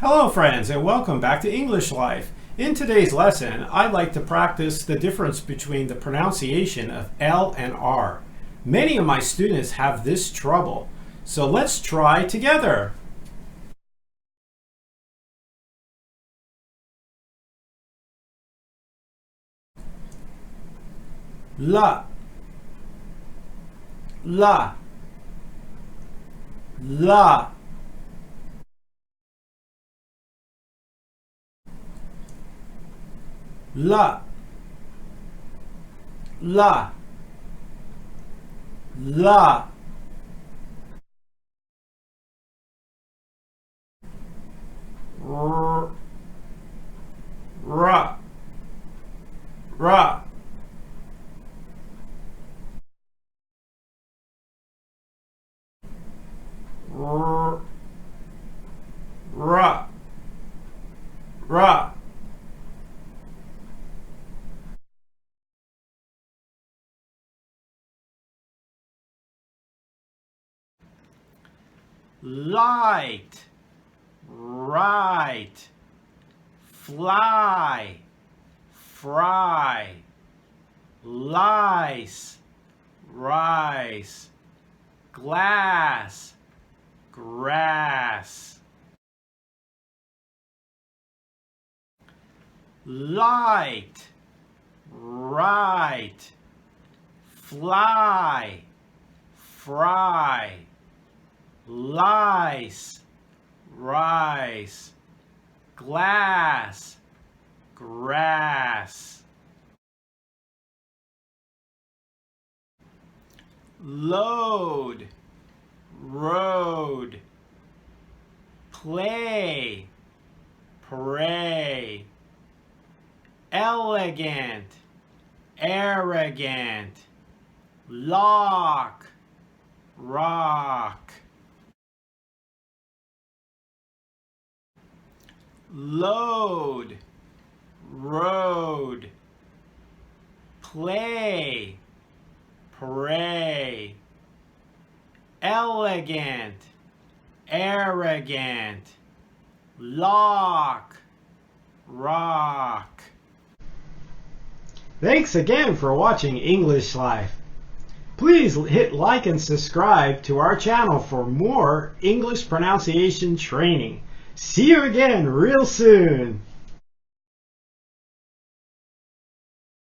Hello friends, and welcome back to English Life. In today's lesson, I'd like to practice the difference between the pronunciation of L and R. Many of my students have this trouble, so let's try together. La, la, la. La, la, la. R, ra, ra. R, ra, ra. Light, right, fly, fry, lice, rice, glass, grass. Light, right, fly, fry, lice, rice, glass, grass. Load, road, play, pray, elegant, arrogant, lock, rock. Load, road, play, pray, elegant, arrogant, lock, rock. Thanks again for watching English Life. Please hit like and subscribe to our channel for more English pronunciation training. See you again real soon.